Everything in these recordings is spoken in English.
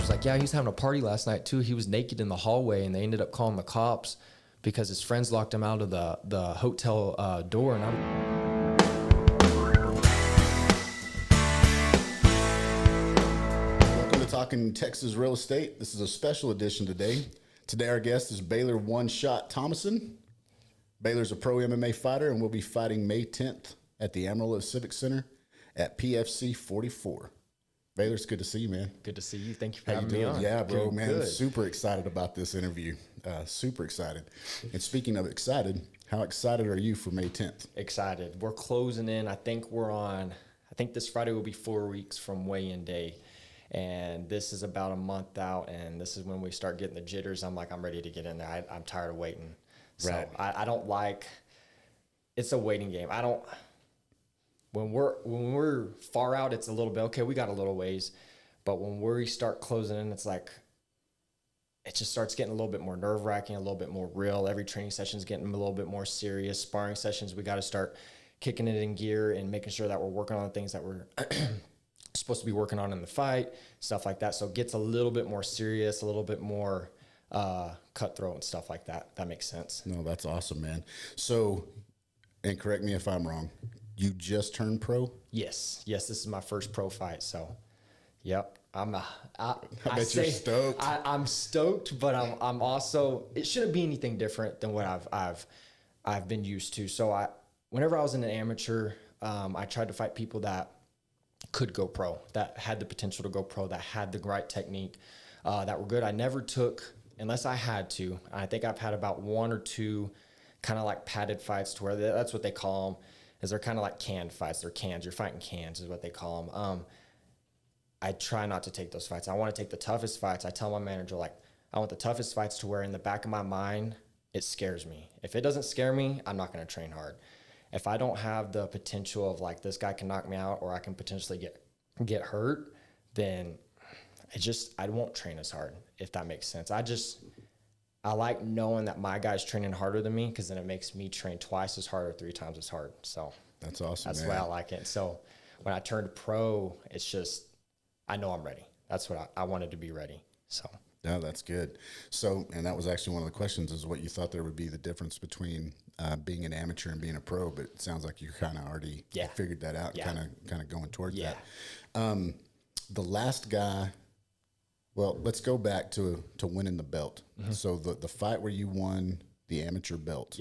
Like, yeah, he was having a party last night too. He was naked in the hallway, and they ended up calling the cops because his friends locked him out of the hotel door. And Welcome to Talkin Texas Real Estate. This is a special edition today. Today our guest is Baylor One Shot Thomason. Baylor's a pro MMA fighter and will be fighting May 10th at the Amarillo Civic Center at PFC 44. Baylor, it's good to see you, man. good to see you. Thank you for having me on. Yeah, bro, Good, man. good. Super excited about this interview. Super excited. And speaking of excited, how excited are you for May 10th? Excited. We're closing in. I think this Friday will be 4 weeks from weigh-in day. And this is about a month out, and this is when we start getting the jitters. I'm ready to get in there. I'm tired of waiting. So Right. I don't like, it's a waiting game. When we're far out, it's a little bit, okay, we got a little ways. But when we start closing in, it's like, it just starts getting a little bit more nerve-wracking, a little bit more real. Every training session is getting a little bit more serious. Sparring sessions, we got to start kicking it in gear and making sure that we're working on the things that we're supposed to be working on in the fight, stuff like that. So it gets a little bit more serious, a little bit more cutthroat and stuff like that. That makes sense. No, that's awesome, man. So, and correct me if I'm wrong, you just turned pro? Yes, this is my first pro fight. So, yep. I bet you're stoked. I'm stoked, but I'm also, it shouldn't be anything different than what I've been used to. So whenever I was in an amateur, I tried to fight people that could go pro, that had the potential to go pro, that had the right technique, that were good. I never took, unless I had to. I think I've had about one or two kind of like padded fights to where that's what they call them, is they're kind of like canned fights. They're cans. You're fighting cans is what they call them. I try not to take those fights. I want to take the toughest fights. I tell my manager, like, I want the toughest fights to where in the back of my mind, it scares me. If it doesn't scare me, I'm not going to train hard. If I don't have the potential of like, this guy can knock me out or I can potentially get hurt, then I won't train as hard, if that makes sense. I like knowing that my guy's training harder than me, because then it makes me train twice as hard or 3 times as hard. So That's awesome, that's man. the way I like it. So when I turned pro, it's just, I know I'm ready. That's what I wanted to be ready. So Yeah, that's good. So, and that was actually one of the questions, is what you thought there would be the difference between being an amateur and being a pro, but it sounds like you kind of already figured that out, kind of going towards that. The last guy, well, let's go back to winning the belt. Mm-hmm. So the fight where you won the amateur belt,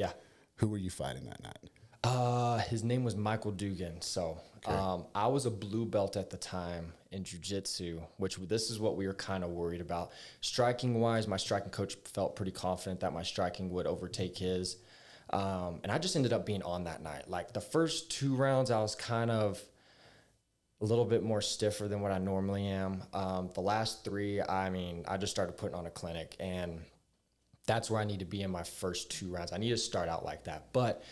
who were you fighting that night? His name was Michael Dugan. So I was a blue belt at the time in jiu-jitsu, which this is what we were kind of worried about. Striking wise, my striking coach felt pretty confident that my striking would overtake his. And I just ended up being on that night. Like the first 2 rounds, I was kind of a little bit more stiffer than what I normally am. The last 3, I just started putting on a clinic, and that's where I need to be in my first 2 rounds. I need to start out like that. But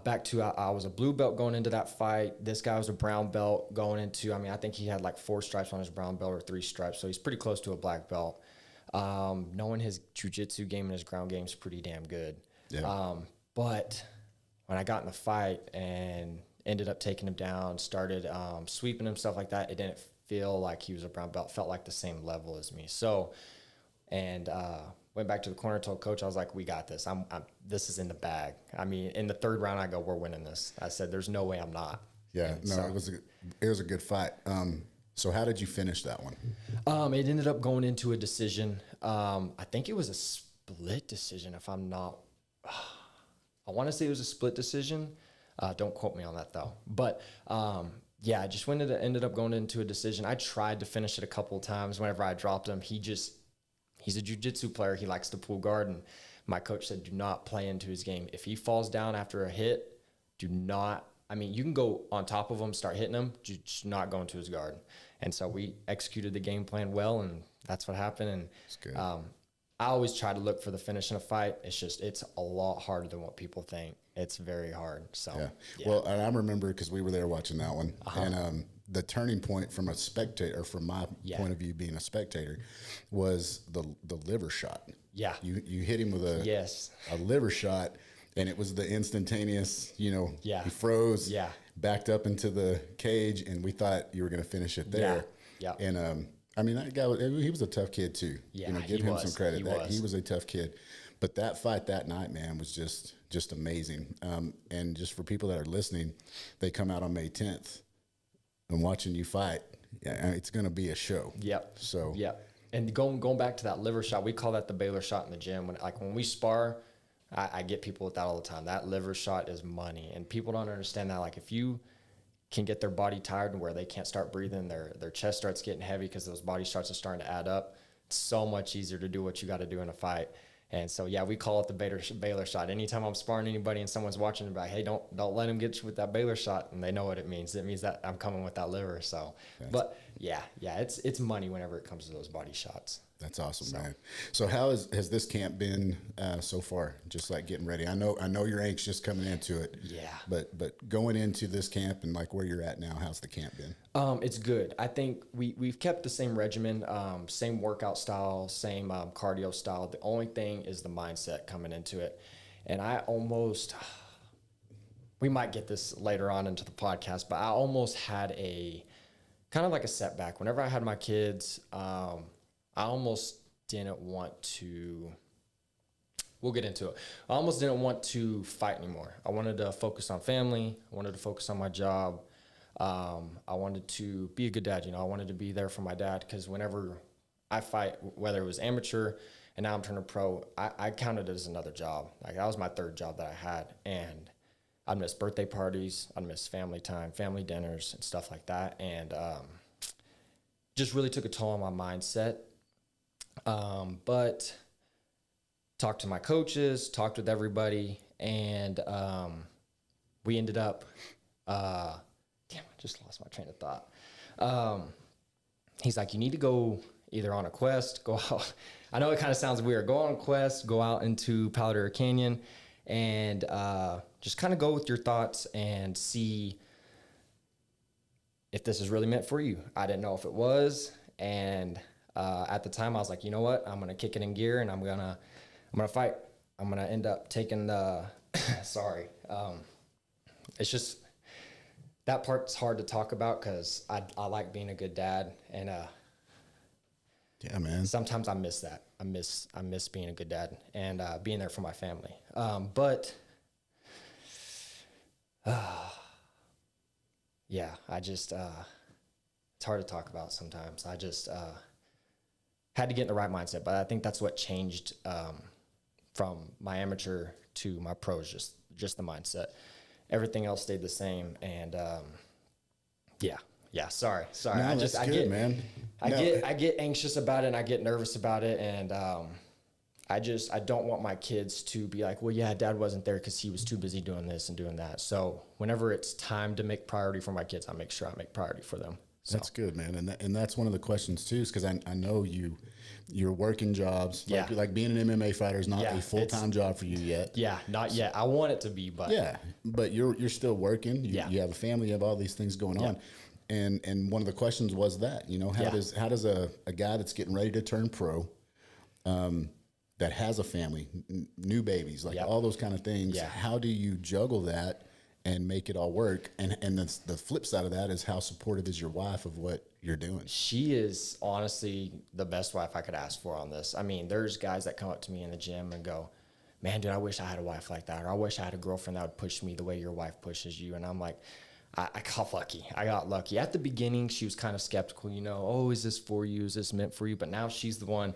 back to, I was a blue belt going into that fight. This guy was a brown belt going into, I think he had like 4 stripes on his brown belt or 3 stripes. So he's pretty close to a black belt. Knowing his jiu-jitsu game and his ground game is pretty damn good. Yeah. But when I got in the fight and ended up taking him down, started sweeping him, stuff like that, it didn't feel like he was a brown belt. Felt like the same level as me. So, and went back to the corner, told coach, I was like, we got this. This is in the bag. In the 3rd round, I go, we're winning this. I said, there's no way I'm not. Yeah, and no, so, it was a good fight. So how did you finish that one? It ended up going into a decision. I think it was a split decision, if I'm not, I want to say it was a split decision. Don't quote me on that though. But I just ended up going into a decision. I tried to finish it a couple of times. Whenever I dropped him, he's a jiu-jitsu player. He likes to pull guard. And my coach said, do not play into his game. If he falls down after a hit, do not, you can go on top of him, start hitting him, just not go into his guard. And so we executed the game plan well, and that's what happened. And that's good. I always try to look for the finish in a fight. It's a lot harder than what people think. It's very hard. So yeah. Well, and I remember because we were there watching that one, and the turning point from a spectator, or from my point of view, being a spectator, was the liver shot. Yeah. You hit him with a liver shot, and it was the instantaneous, he froze, backed up into the cage, and we thought you were going to finish it there. Yeah. And, I mean, that guy, he was a tough kid too. Yeah, give him some credit. He was a tough kid. But that fight that night, man, was just amazing. And just for people that are listening, they come out on May 10th and watching you fight. Yeah, it's going to be a show. Yep. So. Yep. And going back to that liver shot, we call that the Baylor shot in the gym. When we spar, I get people with that all the time. That liver shot is money, and people don't understand that. Like, if you can get their body tired and where they can't start breathing, their chest starts getting heavy because those body shots are starting to add up. It's so much easier to do what you got to do in a fight. And so, we call it the Baylor shot. Anytime I'm sparring anybody and someone's watching, I'm like, hey, don't let them get you with that Baylor shot. And they know what it means. It means that I'm coming with that liver. So, but it's money whenever it comes to those body shots. That's awesome, man. So how has this camp been so far? Just like getting ready. I know you're anxious coming into it. Yeah. But going into this camp and like where you're at now, how's the camp been? It's good. I think we've kept the same regimen, same workout style, same cardio style. The only thing is the mindset coming into it. And we might get this later on into the podcast, but I almost had a kind of like a setback. Whenever I had my kids, I almost didn't want to, we'll get into it. I almost didn't want to fight anymore. I wanted to focus on family. I wanted to focus on my job. I wanted to be a good dad. I wanted to be there for my dad, because whenever I fight, whether it was amateur and now I'm turning pro, I counted it as another job. Like, that was my third job that I had. And I'd miss birthday parties. I'd miss family time, family dinners and stuff like that. And just really took a toll on my mindset. But talked to my coaches, talked with everybody, and we ended up, I just lost my train of thought. He's like, you need to go either on a quest, go out. I know it kind of sounds weird. Go on a quest, go out into Palo Duro Canyon, and just kind of go with your thoughts and see if this is really meant for you. I didn't know if it was, and at the time I was like, you know what? I'm gonna kick it in gear, and I'm gonna fight. I'm gonna end up taking the. Sorry, it's just that part's hard to talk about because I like being a good dad, and yeah, man. Sometimes I miss that. I miss being a good dad and being there for my family. But yeah, I just it's hard to talk about sometimes. I just had to get in the right mindset, but I think that's what changed from my amateur to my pros, just the mindset. Everything else stayed the same, and sorry. No, I get anxious about it, and I get nervous about it, and I don't want my kids to be like, well, yeah, dad wasn't there because he was too busy doing this and doing that. So whenever it's time to make priority for my kids, I make sure I make priority for them. So. That's good, man. And that's one of the questions too, is because I know you're working jobs. Like being an MMA fighter is not a full-time job for you yet. Yeah, not yet. I want it to be, but but you're still working. You have a family. You have all these things going on. And one of the questions was that, how does a guy that's getting ready to turn pro, that has a family, new babies, like all those kind of things, how do you juggle that and make it all work? And the flip side of that is, how supportive is your wife of what you're doing? She is honestly the best wife I could ask for on this. I mean, there's guys that come up to me in the gym and go, man, dude, I wish I had a wife like that. Or I wish I had a girlfriend that would push me the way your wife pushes you. And I'm like, I got lucky. I got lucky. At the beginning, she was kind of skeptical, oh, is this for you? Is this meant for you? But now she's the one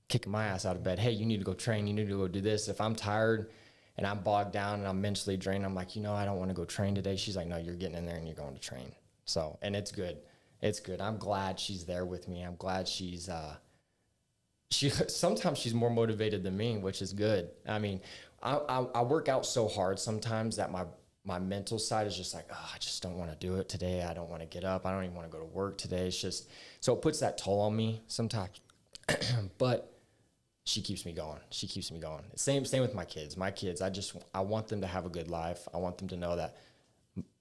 kicking my ass out of bed. Hey, you need to go train. You need to go do this. If I'm tired and I'm bogged down and I'm mentally drained, I'm like, I don't want to go train today. She's like, no, you're getting in there and you're going to train. So, and it's good. It's good. I'm glad she's there with me. I'm glad sometimes she's more motivated than me, which is good. I mean, I work out so hard sometimes that my mental side is just like, I just don't want to do it today. I don't want to get up. I don't even want to go to work today. It's just, so it puts that toll on me sometimes, but she keeps me going. She keeps me going. Same with my kids. My kids, I want them to have a good life. I want them to know that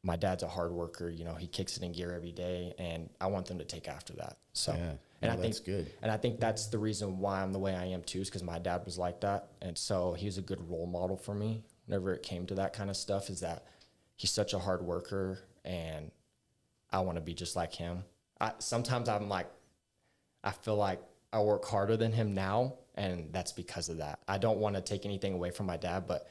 my dad's a hard worker. You know, he kicks it in gear every day, and I want them to take after that. So, and I think that's good. And I think that's the reason why I'm the way I am too, is because my dad was like that. And so he was a good role model for me whenever it came to that kind of stuff, is that he's such a hard worker, and I want to be just like him. Sometimes I'm like, I feel like I work harder than him now, and that's because of that. I don't want to take anything away from my dad, but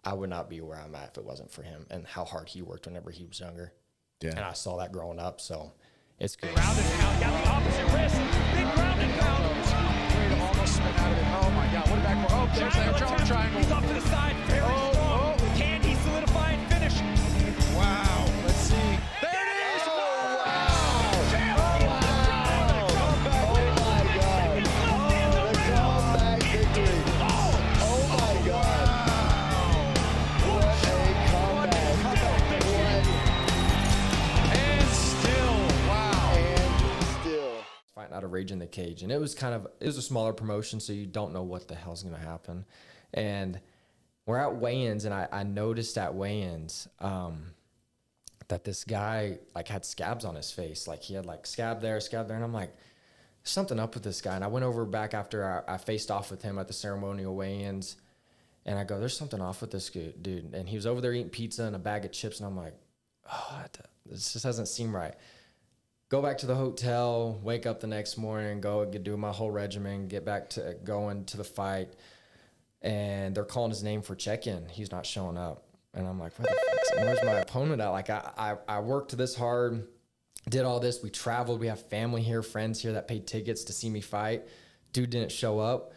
I would not be where I'm at if it wasn't for him and how hard he worked whenever he was younger. Yeah. And I saw that growing up, so it's good. Rounded out, got the opposite wrist. Big ground and pound. Way to almost spin out of it. Oh my God, what a back. Oh, there's that triangle. He's off to the side, very strong. Can he solidify and finish? Wow, let's see. There it is! Oh, wow! Comeback victory. Oh my God. What a comeback. And still, wow. And still. Fighting out of Rage in the Cage. And it was a smaller promotion, so you don't know what the hell's going to happen. And we're at weigh-ins, and I noticed at weigh-ins that this guy like had scabs on his face. Like he had like scab there. And I'm like, something up with this guy. And I went over back after I faced off with him at the ceremonial weigh-ins, and I go, there's something off with this dude. And he was over there eating pizza and a bag of chips, and I'm like, oh, this just doesn't seem right. Go back to the hotel, wake up the next morning, go do my whole regimen, get back to going to the fight, and they're calling his name for check-in. He's not showing up. And I'm like, where's my opponent at? Like, I worked this hard, did all this. We traveled. We have family here, friends here that paid tickets to see me fight. Dude didn't show up.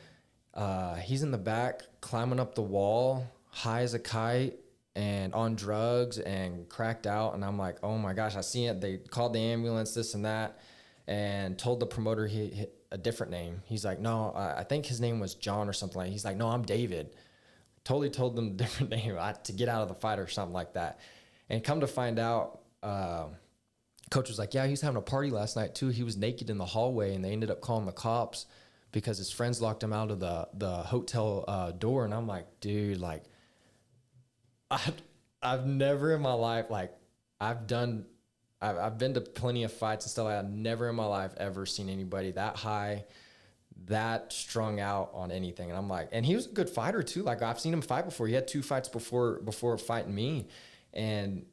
He's in the back, climbing up the wall, high as a kite, and on drugs and cracked out. And I'm like, oh my gosh, I see it. They called the ambulance, this and that, and told the promoter he hit a different name. He's like, no, I think his name was John or something like that. He's like, no, I'm David. Totally told them a different name to get out of the fight or something like that. And come to find out, coach was like, yeah, he was having a party last night too. He was naked in the hallway, and they ended up calling the cops because his friends locked him out of the hotel door. And I'm like, dude, like, I've never in my life, like, I've been to plenty of fights and stuff like that. I've never in my life ever seen anybody that high, that strung out on anything. And I'm like, and he was a good fighter too. Like, I've seen him fight before. He had 2 fights before fighting me. And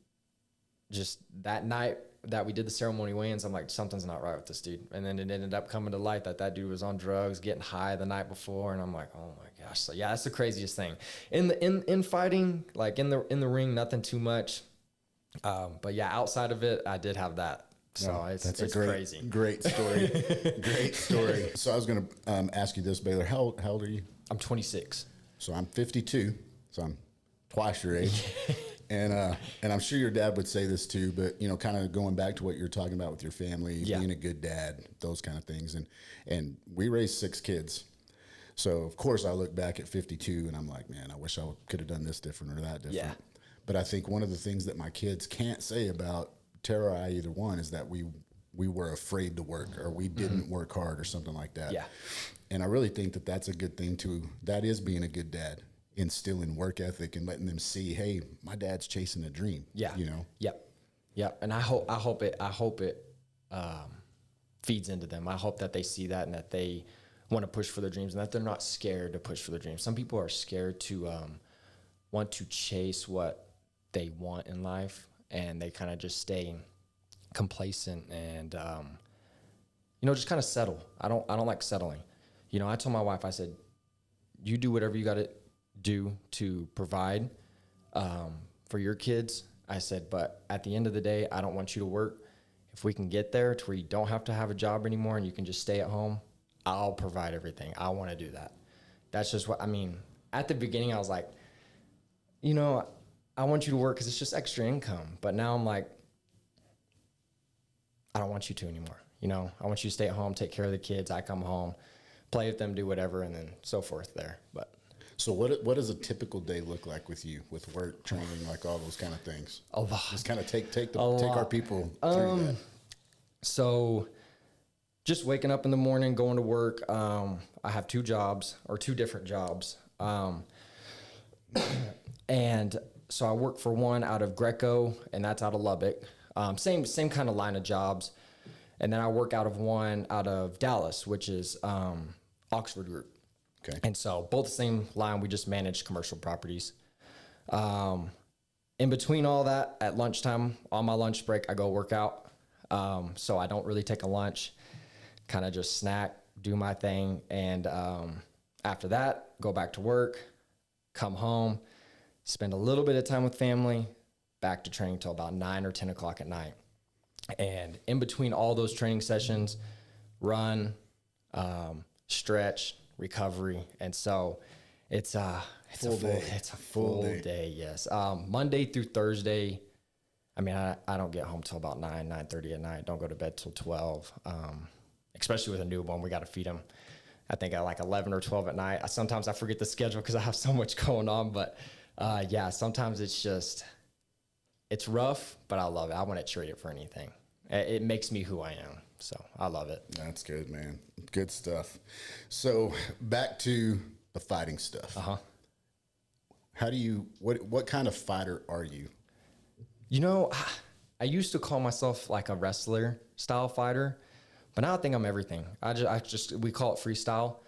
just that night that we did the ceremony weigh-ins, I'm like, something's not right with this dude. And then it ended up coming to light that dude was on drugs, getting high the night before. And I'm like, oh my gosh. So yeah, that's the craziest thing in fighting, like in the ring, nothing too much. But yeah, outside of it, I did have that. So it's crazy. Great story. Great story. So I was going to ask you this, Baylor. How old are you? I'm 26. So I'm 52. So I'm twice your age. And I'm sure your dad would say this too, but, you know, kind of going back to what you're talking about with your family, being a good dad, those kind of things. And we raised 6 kids. So, of course, I look back at 52 and I'm like, man, I wish I could have done this different or that different. Yeah. But I think one of the things that my kids can't say about Tara or I, either one, is that we were afraid to work, or we didn't work hard or something like that. Yeah. And I really think that that's a good thing too. That is being a good dad. Instilling work ethic and letting them see, hey, my dad's chasing a dream. Yeah. You know? Yep. And I hope it feeds into them. I hope that they see that and that they want to push for their dreams and that they're not scared to push for their dreams. Some people are scared to want to chase what they want in life, and they kind of just stay complacent and just kind of settle. I don't like settling. You know, I told my wife, I said, you do whatever you got to do to provide for your kids. I said, but at the end of the day, I don't want you to work. If we can get there to where you don't have to have a job anymore and you can just stay at home, I'll provide everything. I want to do that. That's just what, I mean, at the beginning I was like, you know, I want you to work because it's just extra income. But now I'm like, I don't want you to anymore. You know, I want you to stay at home, take care of the kids. I come home, play with them, do whatever, and then so forth there. But so what does a typical day look like with you, with work, training, like all those kind of things? A lot. Just kind of take our people through that. So just waking up in the morning, going to work. I have 2 jobs, or 2 different jobs. And So I work for one out of Greco, and that's out of Lubbock. Same kind of line of jobs. And then I work out of one out of Dallas, which is Oxford Group. Okay. And so both the same line, we just manage commercial properties. In between all that, at lunchtime, on my lunch break, I go work out. So I don't really take a lunch, kind of just snack, do my thing. And after that, go back to work, come home, spend a little bit of time with family, back to training till about 9 or 10 o'clock at night. And in between all those training sessions, run, stretch, recovery. And so it's a full day. Yes. Monday through Thursday. I mean, I don't get home till about 9:30 at night. Don't go to bed till 12. Especially with a newborn, we got to feed him. I think at like 11 or 12 at night. Sometimes I forget the schedule because I have so much going on. But yeah, sometimes it's rough, but I love it. I wouldn't trade it for anything. It makes me who I am. So I love it. That's good, man. Good stuff. So back to the fighting stuff. How do you, what kind of fighter are you? You know, I used to call myself like a wrestler style fighter, but now I think I'm everything. We call it freestyle.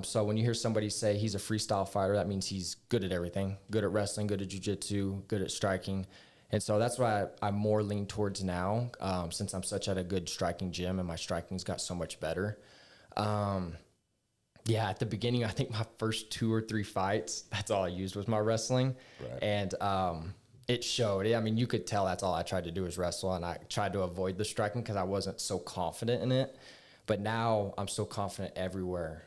So when you hear somebody say he's a freestyle fighter, that means he's good at everything, good at wrestling, good at jiu-jitsu, good at striking. And so that's why I'm more lean towards now, since I'm such at a good striking gym and my striking's got so much better. Yeah, at the beginning, I think my first 2 or 3 fights, that's all I used was my wrestling. Right. And it showed. I mean, you could tell that's all I tried to do was wrestle, and I tried to avoid the striking because I wasn't so confident in it. But now I'm so confident everywhere.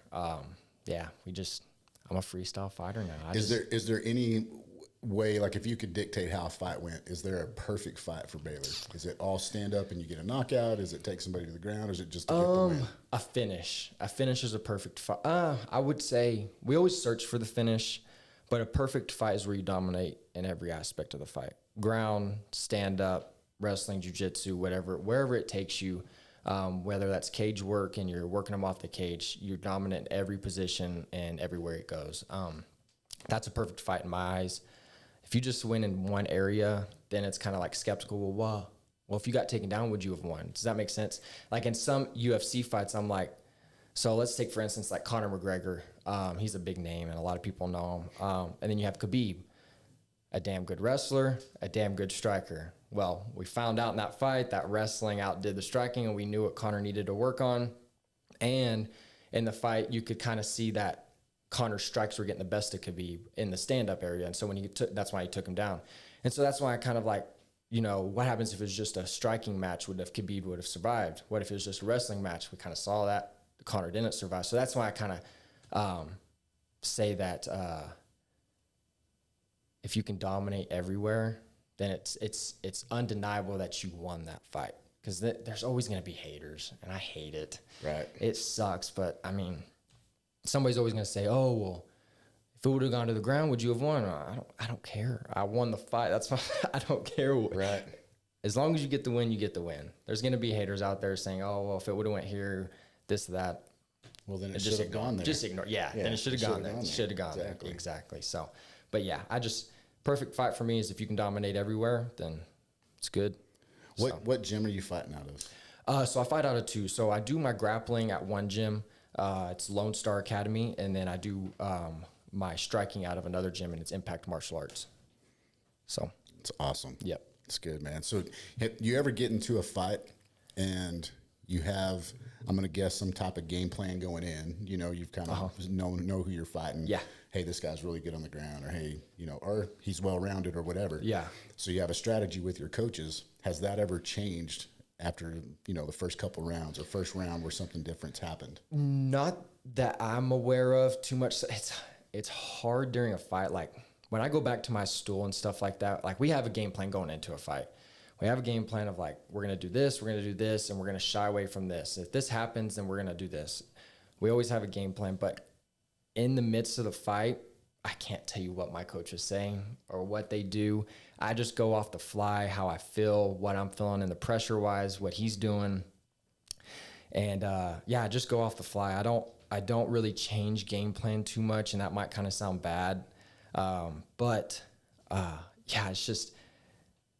Yeah, I'm a freestyle fighter now. Is there any way, like if you could dictate how a fight went, is there a perfect fight for Baylor? Is it all stand up and you get a knockout? Is it take somebody to the ground? Or is it just to get the win? A finish. A finish is a perfect fight. I would say we always search for the finish, but a perfect fight is where you dominate in every aspect of the fight. Ground, stand up, wrestling, jiu-jitsu, wherever it takes you. Whether that's cage work and you're working them off the cage, you're dominant in every position and everywhere it goes. That's a perfect fight in my eyes. If you just win in one area, then it's kind of like skeptical. Well, if you got taken down, would you have won? Does that make sense? Like in some UFC fights, I'm like, so let's take, for instance, like Conor McGregor. He's a big name and a lot of people know him. And then you have Khabib, a damn good wrestler, a damn good striker. Well, we found out in that fight that wrestling outdid the striking, and we knew what Conor needed to work on. And in the fight, you could kind of see that Conor's strikes were getting the best of Khabib in the stand-up area. And so that's why he took him down. And so that's why I kind of like, you know, what happens if it was just a striking match? If Khabib would have survived? What if it was just a wrestling match? We kind of saw that Conor didn't survive. So that's why I kind of say that if you can dominate everywhere, then it's undeniable that you won that fight. Because there's always going to be haters, and I hate it. Right. It sucks, but I mean, somebody's always going to say, oh, well, if it would have gone to the ground, would you have won? I don't care. I won the fight. That's why I don't care. Right. As long as you get the win, you get the win. There's going to be haters out there saying, oh, well, if it would have went here, this, that. Well, then it should have gone there. Just ignore. Yeah, then it should have gone there. It should have gone there. Exactly. So, but yeah, perfect fight for me is if you can dominate everywhere, then it's good. What gym are you fighting out of? So I fight out of 2. So I do my grappling at one gym. It's Lone Star Academy, and then I do my striking out of another gym, and it's Impact Martial Arts. So it's awesome. Yep, it's good, man. So, you ever get into a fight and you have, I'm going to guess, some type of game plan going in? You know, you've kind of know who you're fighting. Yeah. Hey, this guy's really good on the ground, or hey, you know, or he's well rounded, or whatever. Yeah. So you have a strategy with your coaches. Has that ever changed after, you know, the first couple rounds or first round where something different's happened? Not that I'm aware of too much. It's hard during a fight. Like when I go back to my stool and stuff like that, like we have a game plan going into a fight. We have a game plan of like, we're going to do this, and we're going to shy away from this. If this happens, then we're going to do this. We always have a game plan, but in the midst of the fight, I can't tell you what my coach is saying or what they do. I just go off the fly, how I feel, what I'm feeling in the pressure-wise, what he's doing. And, I just go off the fly. I don't really change game plan too much, and that might kind of sound bad. But yeah, it's just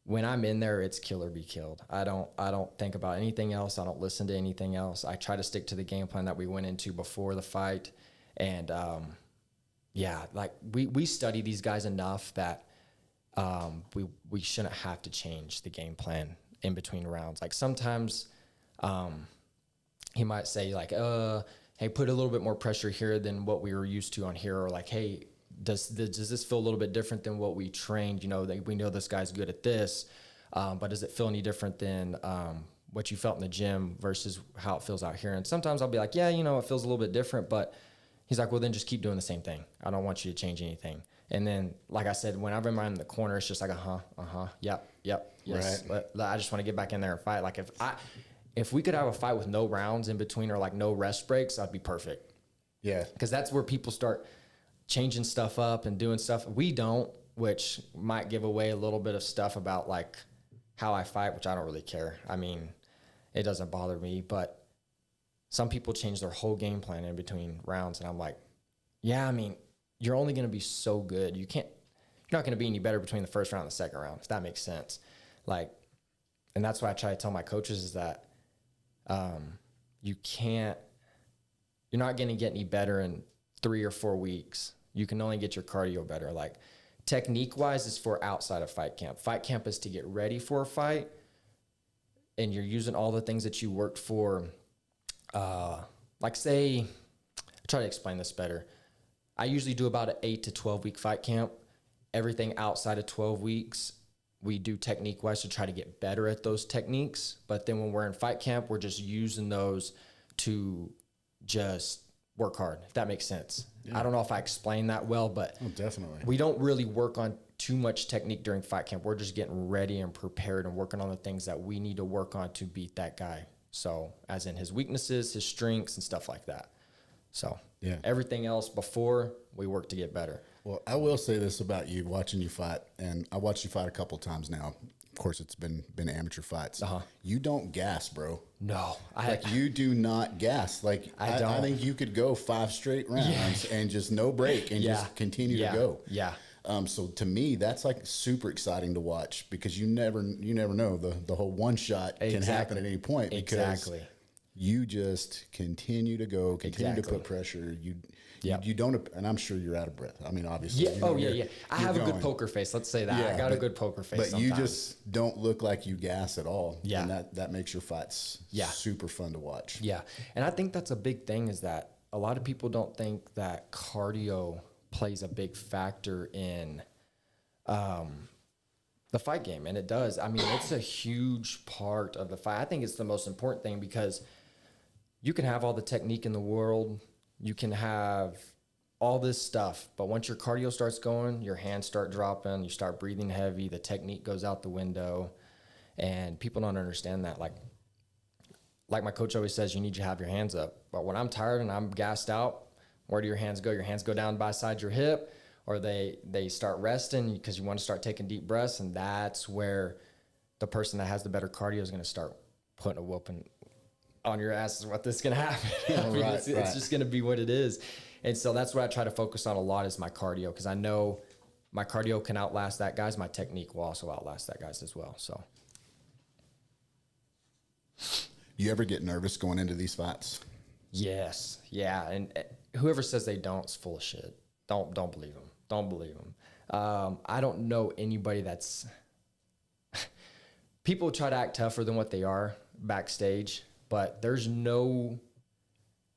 when I'm in there, it's kill or be killed. I don't think about anything else. I don't listen to anything else. I try to stick to the game plan that we went into before the fight. And yeah, like we study these guys enough that we shouldn't have to change the game plan in between rounds. Like sometimes he might say like, hey, put a little bit more pressure here than what we were used to on here, or like, hey, does this feel a little bit different than what we trained? You know, we know this guy's good at this, but does it feel any different than what you felt in the gym versus how it feels out here? And sometimes I'll be like, yeah, you know, it feels a little bit different, but he's like, well, then just keep doing the same thing. I don't want you to change anything. And then, like I said, whenever I'm in the corner, it's just like, yep, yes. Right. I just want to get back in there and fight. Like if we could have a fight with no rounds in between or like no rest breaks, that'd be perfect. Yeah. Because that's where people start changing stuff up and doing stuff we don't, which might give away a little bit of stuff about like how I fight, which I don't really care. I mean, it doesn't bother me, but some people change their whole game plan in between rounds, and I'm like, yeah, I mean, you're only going to be so good. You're not going to be any better between the first round and the second round, if that makes sense. Like, and that's why I try to tell my coaches is that you're not going to get any better in 3 or 4 weeks. You can only get your cardio better. Like technique wise is for outside of fight camp. Fight camp is to get ready for a fight, and you're using all the things that you worked for. Like say, I'll try to explain this better. I usually do about an 8 to 12 week fight camp. Everything outside of 12 weeks, we do technique wise to try to get better at those techniques. But then when we're in fight camp, we're just using those to just work hard, if that makes sense. Yeah. I don't know if I explained that well, but definitely. We don't really work on too much technique during fight camp. We're just getting ready and prepared and working on the things that we need to work on to beat that guy. So as in his weaknesses, his strengths, and stuff like that. So yeah, everything else before, we work to get better. Well, I will say this about you, watching you fight, and I watched you fight a couple of times now. Of course, it's been amateur fights. You don't gas, bro. No. You do not gas. Like, I think you could go 5 straight rounds and just no break and just continue to go. Yeah. So to me, that's like super exciting to watch, because you never know, the whole one shot can happen at any point. Exactly. You just continue to go, continue to put pressure. You don't, and I'm sure you're out of breath. I mean, obviously. Yeah. I have a good poker face. Let's say that. I got a good poker face. But sometimes. You just don't look like you gas at all. Yeah. And that makes your fights super fun to watch. Yeah. And I think that's a big thing, is that a lot of people don't think that cardio plays a big factor in the fight game. And it does. I mean, it's a huge part of the fight. I think it's the most important thing, because you can have all the technique in the world. You can have all this stuff, but once your cardio starts going, your hands start dropping, you start breathing heavy, the technique goes out the window, and people don't understand that. Like my coach always says, you need to have your hands up. But when I'm tired and I'm gassed out, where do your hands go? Your hands go down beside your hip, or they start resting because you want to start taking deep breaths, and that's where the person that has the better cardio is going to start putting a whooping on your ass, is what this is going to happen. It's just going to be what it is. And so that's what I try to focus on a lot, is my cardio, because I know my cardio can outlast that guy's. My technique will also outlast that guy's as well. So, you ever get nervous going into these fights? Yes. Yeah. And whoever says they don't is full of shit. Don't believe them. Don't believe them. I don't know anybody that's people try to act tougher than what they are backstage. But there's no,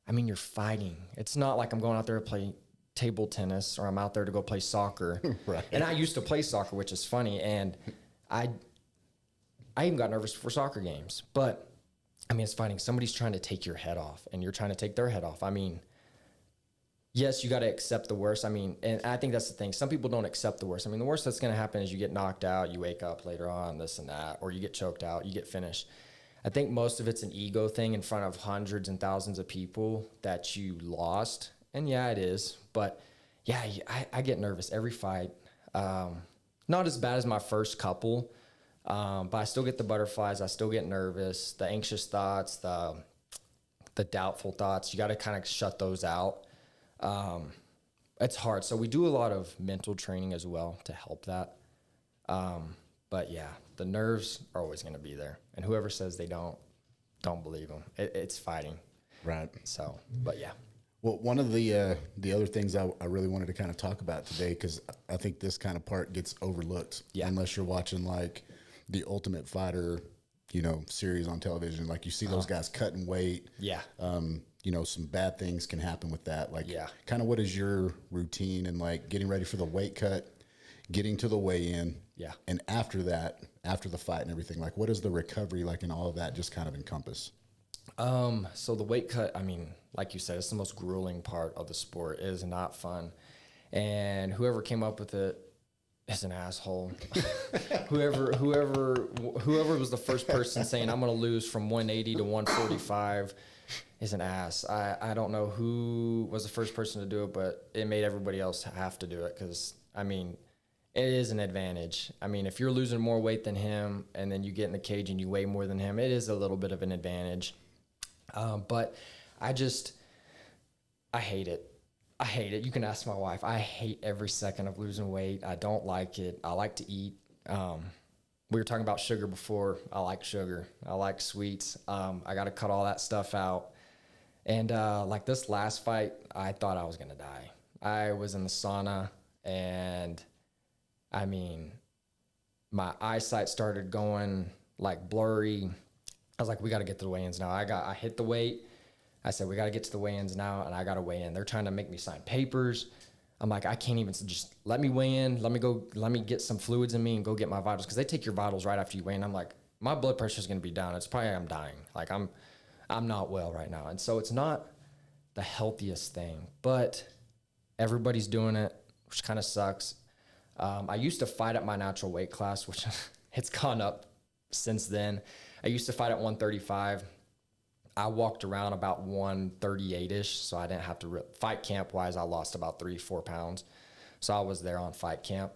I mean, you're fighting. It's not like I'm going out there to play table tennis, or I'm out there to go play soccer. Right. And I used to play soccer, which is funny. And I even got nervous for soccer games. But, I mean, it's fighting. Somebody's trying to take your head off, and you're trying to take their head off. I mean, yes, you got to accept the worst. I mean, and I think that's the thing. Some people don't accept the worst. I mean, the worst that's going to happen is you get knocked out, you wake up later on, this and that, or you get choked out, you get finished. I think most of it's an ego thing in front of hundreds and thousands of people that you lost. And yeah, it is. But yeah, I get nervous every fight. Not as bad as my first couple, but I still get the butterflies. I still get nervous, the anxious thoughts, the doubtful thoughts. You got to kind of shut those out. It's hard. So we do a lot of mental training as well to help that. But yeah, the nerves are always going to be there. And whoever says they don't believe them. It's fighting. Right. So, but yeah. Well, one of the other things I really wanted to kind of talk about today, because I think this kind of part gets overlooked unless you're watching like the Ultimate Fighter, series on television. Like you see those guys cutting weight. Yeah. Some bad things can happen with that. Like, kind of what is your routine and like getting ready for the weight cut, getting to the weigh-in, and after that, after the fight and everything, like what is the recovery like and all of that just kind of encompass? So the weight cut, I mean, like you said, it's the most grueling part of the sport. It is not fun. And whoever came up with it is an asshole. whoever was the first person saying, I'm going to lose from 180 to 145 is an ass. I don't know who was the first person to do it, but it made everybody else have to do it. Cause I mean, it is an advantage. I mean, if you're losing more weight than him and then you get in the cage and you weigh more than him, it is a little bit of an advantage. But I hate it. I hate it. You can ask my wife. I hate every second of losing weight. I don't like it. I like to eat. We were talking about sugar before. I like sugar. I like sweets. I got to cut all that stuff out. And like this last fight, I thought I was going to die. I was in the sauna and I mean, my eyesight started going like blurry. I was like, we got to get to the weigh-ins now. I hit the weight. I said, we got to get to the weigh-ins now, and I got to weigh in. They're trying to make me sign papers. I'm like, I can't even just let me weigh in. Let me get some fluids in me and go get my vitals because they take your vitals right after you weigh in. I'm like, my blood pressure is going to be down. It's probably I'm dying. Like I'm not well right now. And so it's not the healthiest thing, but everybody's doing it, which kind of sucks. I used to fight at my natural weight class, which it's gone up since then. I used to fight at 135. I walked around about 138-ish, so I didn't have to fight camp-wise. I lost about 3-4 pounds, so I was there on fight camp.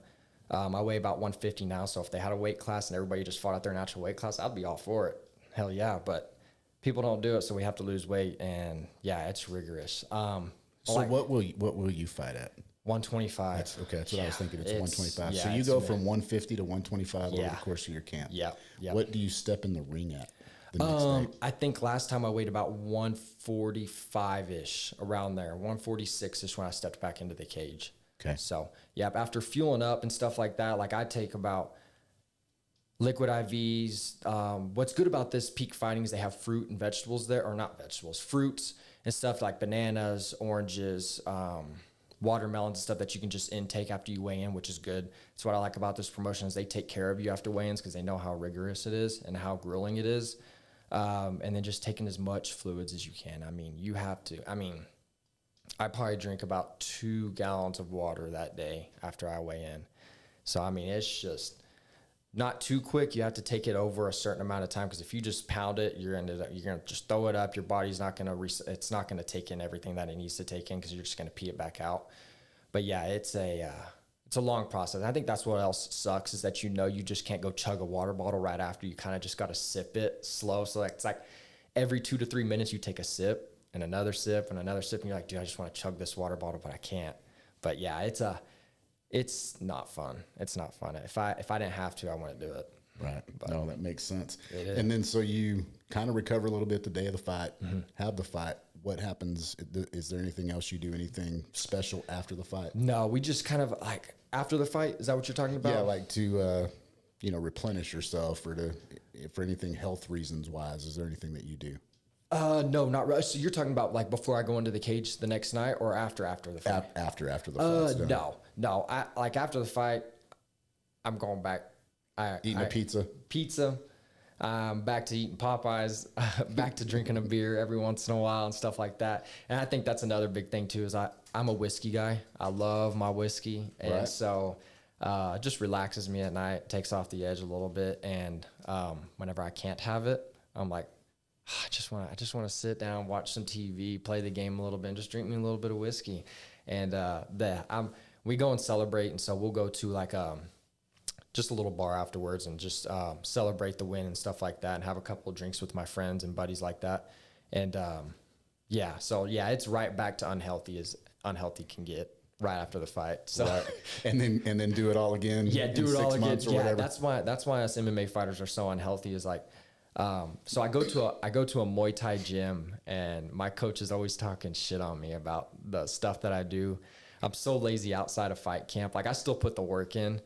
I weigh about 150 now, so if they had a weight class and everybody just fought at their natural weight class, I'd be all for it. Hell yeah, but people don't do it, so we have to lose weight, and yeah, it's rigorous. So like, what will you fight at? 125. That's what I was thinking. It's 125. Yeah, so you go from 150 to 125 over the course of your camp. Yeah. What do you step in the ring at the next day? I think last time I weighed about 145-ish, around there, 146-ish when I stepped back into the cage. Okay. So, after fueling up and stuff like that, like I take about liquid IVs. What's good about this peak fighting is they have fruit and vegetables there, or not vegetables, fruits and stuff like bananas, oranges, watermelons and stuff that you can just intake after you weigh in, which is good. That's what I like about this promotion is they take care of you after weigh-ins because they know how rigorous it is and how grueling it is. And then just taking as much fluids as you can. I mean, you have to. I mean, I probably drink about 2 gallons of water that day after I weigh in. So, I mean, it's just not too quick. You have to take it over a certain amount of time because if you just pound it, you're going to just throw it up. Your body's not going to it's not going to take in everything that it needs to take in because you're just going to pee it back out. But yeah, it's a long process. I think that's what else sucks is that you just can't go chug a water bottle right after. You kind of just got to sip it slow. So it's like every 2 to 3 minutes you take a sip and another sip and another sip and you're like, dude, I just want to chug this water bottle, but I can't. But yeah, it's not fun. It's not fun. If I didn't have to, I wouldn't do it. Right. But no, that makes sense. It is. And then so you kind of recover a little bit the day of the fight, have the fight. What happens? Is there anything else you do? Anything special after the fight? No, we just kind of like after the fight. Is that what you're talking about? Yeah, like to replenish yourself or for anything health reasons wise. Is there anything that you do? No, not really. So you're talking about like before I go into the cage the next night or after the fight? After the fight. No. I like after the fight, I'm going back. Eating a pizza. Back to eating Popeyes, back to drinking a beer every once in a while and stuff like that. And I think that's another big thing too, is I'm a whiskey guy. I love my whiskey. And so it just relaxes me at night, takes off the edge a little bit. And whenever I can't have it, I'm like, I just want to sit down, watch some TV, play the game a little bit, and just drink me a little bit of whiskey. And we go and celebrate. And so we'll go to like just a little bar afterwards and just celebrate the win and stuff like that and have a couple of drinks with my friends and buddies like that. And it's right back to unhealthy as unhealthy can get right after the fight. So right. and then do it all again. Yeah, do it all again. Or whatever. That's why us MMA fighters are so unhealthy. Is like, so I go to a Muay Thai gym, and my coach is always talking shit on me about the stuff that I do. I'm so lazy outside of fight camp. Like, I still put the work in,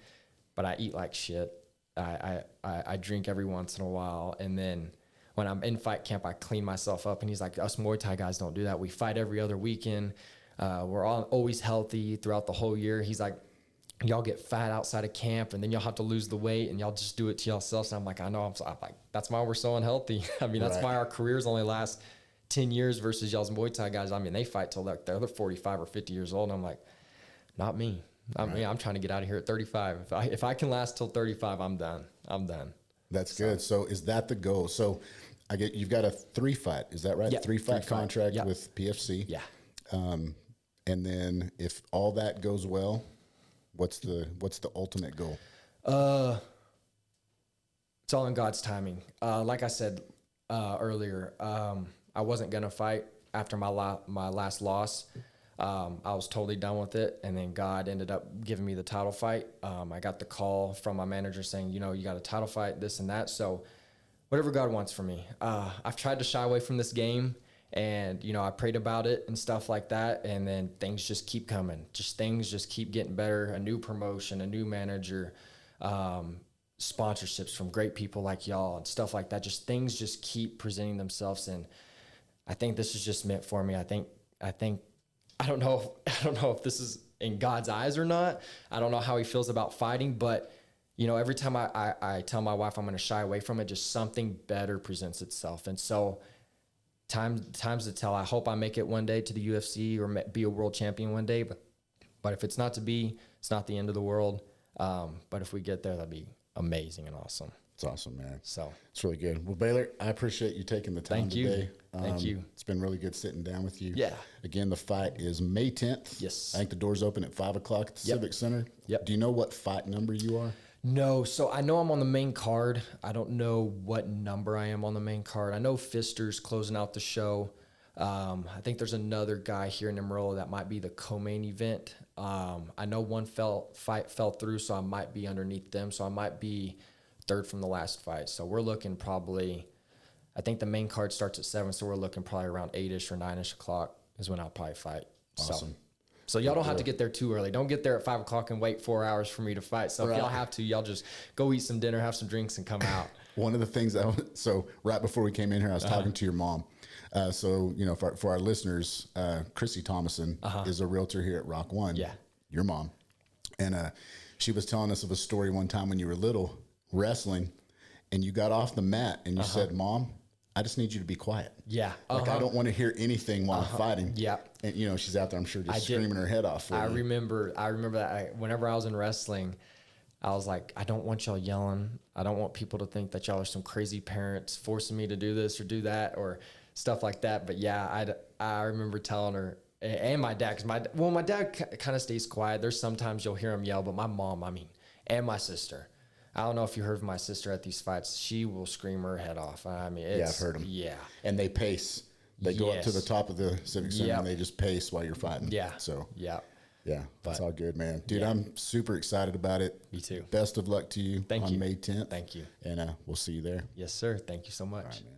but I eat like shit. I drink every once in a while, and then when I'm in fight camp, I clean myself up. And he's like, us Muay Thai guys don't do that. We fight every other weekend. We're all always healthy throughout the whole year. He's like, y'all get fat outside of camp, and then y'all have to lose the weight, and y'all just do it to yourselves. And I'm like, I know. I'm like, that's why we're so unhealthy. I mean, that's why our careers only last 10 years versus y'all's Muay Thai guys. I mean, they fight till they're 45 or 50 years old. And I'm like, not me. I mean, I'm trying to get out of here at 35. If I can last till 35, I'm done. That's good. So is that the goal? So you've got a 3 fight. Is that right? Yeah, 3 fight contract with PFC. Yeah. And then if all that goes well, what's the ultimate goal? It's all in God's timing. Like I said earlier, I wasn't gonna fight after my last loss. I was totally done with it, and then God ended up giving me the title fight. I got the call from my manager saying, you got a title fight, this and that. So whatever God wants for me. I've tried to shy away from this game, and I prayed about it and stuff like that, and then things just keep coming. Things just keep getting better. A new promotion, a new manager, sponsorships from great people like y'all and stuff like that. Just things just keep presenting themselves, and I think this is just meant for me. I think I don't know if this is in God's eyes or not. I don't know how he feels about fighting, but every time I tell my wife I'm going to shy away from it, just something better presents itself. And so times to tell. I hope I make it one day to the UFC or be a world champion one day, but if it's not to be, it's not the end of the world. But if we get there, that'd be amazing and awesome. It's awesome, man. So it's really good. Well, Baylor, I appreciate you taking the time today. Thank you. It's been really good sitting down with you. Yeah. Again, the fight is May 10th. Yes. I think the doors open at 5 o'clock at the Civic Center. Yep. Do you know what fight number you are? No. So I know I'm on the main card. I don't know what number I am on the main card. I know Fister's closing out the show. I think there's another guy here in Amarillo that might be the co-main event. I know one fight fell through, so I might be underneath them. So I might be third from the last fight. So we're looking probably, I think the main card starts at 7, so we're looking probably around 8-ish or 9-ish o'clock is when I'll probably fight. Awesome. So y'all don't have to get there too early. Don't get there at 5 o'clock and wait 4 hours for me to fight. So if y'all have to, y'all just go eat some dinner, have some drinks, and come out. One of the things so right before we came in here, I was talking to your mom. So for our listeners, Chrissy Thomason is a realtor here at RockOne. Yeah. Your mom. And she was telling us of a story one time when you were little, wrestling, and you got off the mat and you said, "Mom, I just need you to be quiet." Yeah. Like I don't want to hear anything while I'm fighting. Yeah. And she's out there, I'm sure, just screaming her head off. I remember that whenever I was in wrestling, I was like, I don't want y'all yelling. I don't want people to think that y'all are some crazy parents forcing me to do this or do that or stuff like that. But yeah, I remember telling her, and my dad, because my dad kind of stays quiet. There's sometimes you'll hear him yell, but my mom, and my sister. I don't know if you heard of my sister at these fights. She will scream her head off. I've heard them. Yeah. And they pace. They go up to the top of the Civic Center and they just pace while you're fighting. Yeah. So, yeah. Yeah, that's all good, man. Dude, I'm super excited about it. Me too. Best of luck to you on May 10th. Thank you. And we'll see you there. Yes, sir. Thank you so much. All right, man.